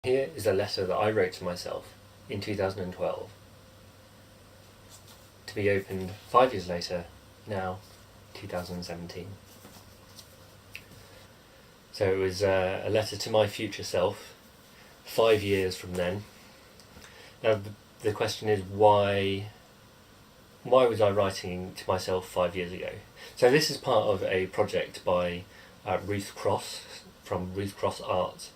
Here is a letter that I wrote to myself in 2012, to be opened 5 years later, now 2017. So it was a letter to my future self, 5 years from then. Now the question is, why was I writing to myself 5 years ago? So this is part of a project by Ruth Cross from Ruth Cross Arts,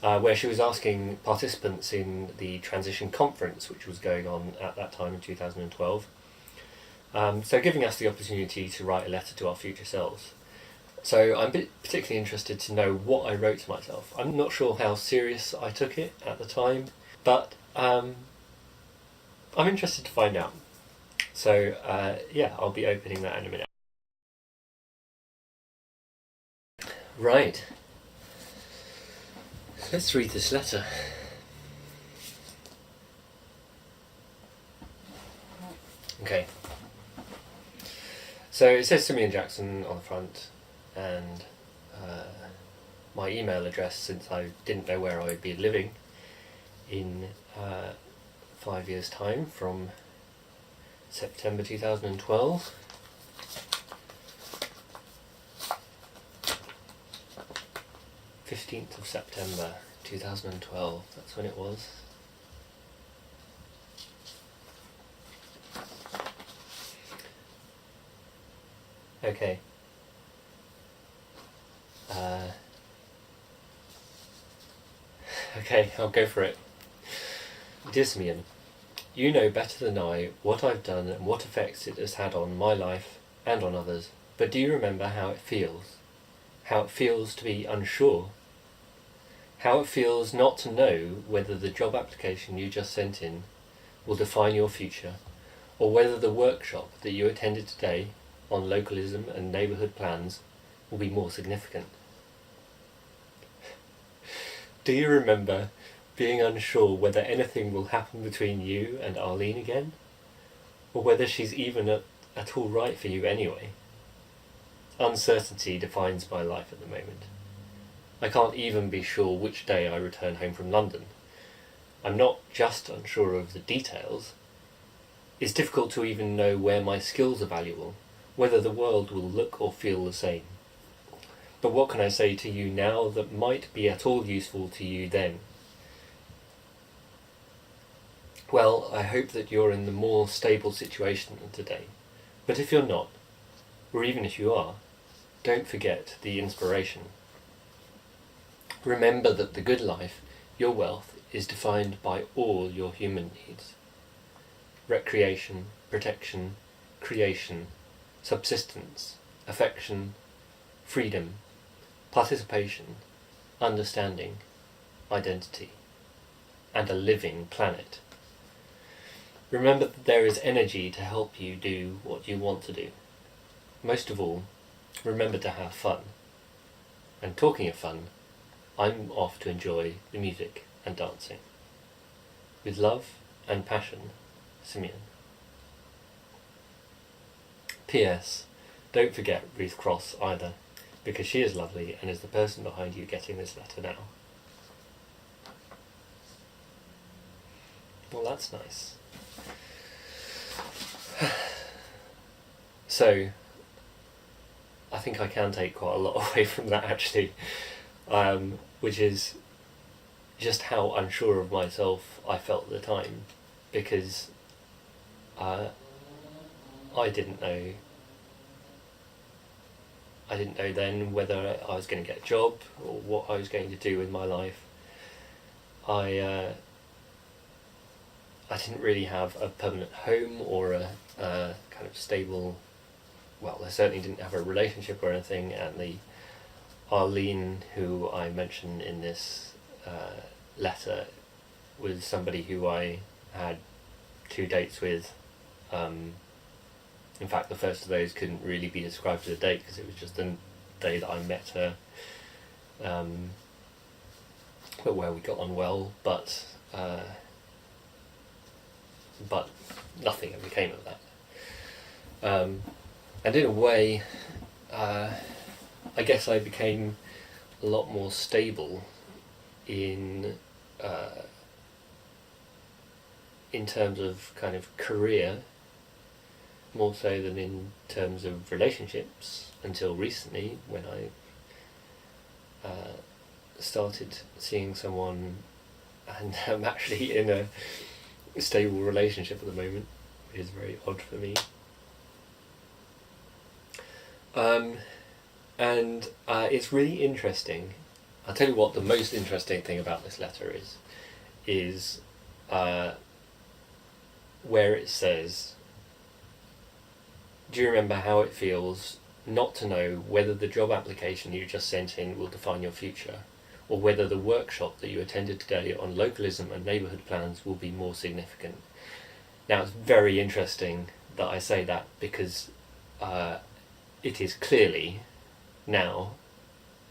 where she was asking participants in the Transition Conference, which was going on at that time in 2012. So giving us the opportunity to write a letter to our future selves. So I'm particularly interested to know what I wrote to myself. I'm not sure how serious I took it at the time, but I'm interested to find out. So yeah, I'll be opening that in a minute. Right. Let's read this letter. Okay. So it says Simeon Jackson on the front, and my email address, since I didn't know where I would be living in 5 years' time from September 2012. September 2012, that's when it was. Okay. Okay, I'll go for it. Dear Simeon, you know better than I what I've done and what effects it has had on my life and on others, but do you remember how it feels? How it feels to be unsure? How it feels not to know whether the job application you just sent in will define your future, or whether the workshop that you attended today on localism and neighbourhood plans will be more significant. Do you remember being unsure whether anything will happen between you and Arlene again, or whether she's even at all right for you anyway? Uncertainty defines my life at the moment. I can't even be sure which day I return home from London. I'm not just unsure of the details. It's difficult to even know where my skills are valuable, whether the world will look or feel the same. But what can I say to you now that might be at all useful to you then? Well, I hope that you're in the more stable situation than today. But if you're not, or even if you are, don't forget the inspiration. Remember that the good life, your wealth, is defined by all your human needs. Recreation, protection, creation, subsistence, affection, freedom, participation, understanding, identity, and a living planet. Remember that there is energy to help you do what you want to do. Most of all, remember to have fun. And talking of fun, I'm off to enjoy the music and dancing. With love and passion, Simeon. P.S. Don't forget Ruth Cross either, because she is lovely and is the person behind you getting this letter now. Well, that's nice. So, I think I can take quite a lot away from that, actually, which is just how unsure of myself I felt at the time, because I didn't know then whether I was going to get a job or what I was going to do with my life. I didn't really have a permanent home or a kind of stable, well, I certainly didn't have a relationship or anything, and the Arlene who I mentioned in this letter was somebody who I had 2 dates with. In fact, the first of those couldn't really be described as a date because it was just the day that I met her, but where we got on well, but nothing ever came of that. And in a way, I guess I became a lot more stable in in terms of kind of career, more so than in terms of relationships, until recently when I started seeing someone, and I'm actually in a stable relationship at the moment, which is very odd for me. And it's really interesting. I'll tell you what the most interesting thing about this letter is where it says, do you remember how it feels not to know whether the job application you just sent in will define your future, or whether the workshop that you attended today on localism and neighbourhood plans will be more significant? Now, it's very interesting that I say that, because it is clearly now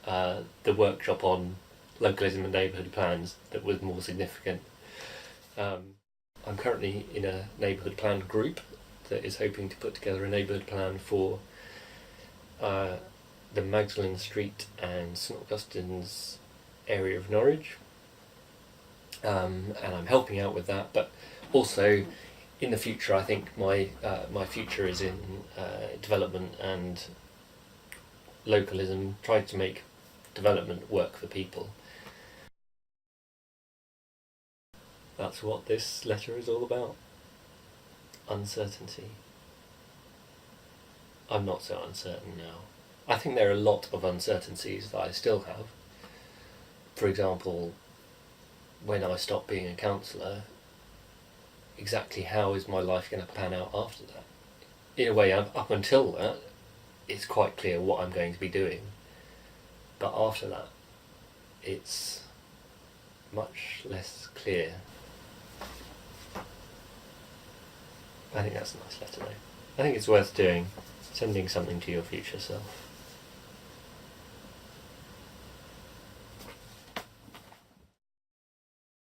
the workshop on localism and neighbourhood plans that was more significant. I'm currently in a neighbourhood plan group that is hoping to put together a neighbourhood plan for the Magdalen Street and St Augustine's area of Norwich, and I'm helping out with that. But also, in the future, I think my future is in development and localism, trying to make development work for people. That's what this letter is all about. Uncertainty. I'm not so uncertain now. I think there are a lot of uncertainties that I still have. For example, when I stop being a counsellor, exactly how is my life going to pan out after that? In a way, up until that, it's quite clear what I'm going to be doing. But after that, it's much less clear. I think that's a nice letter though. I think it's worth doing, sending something to your future self.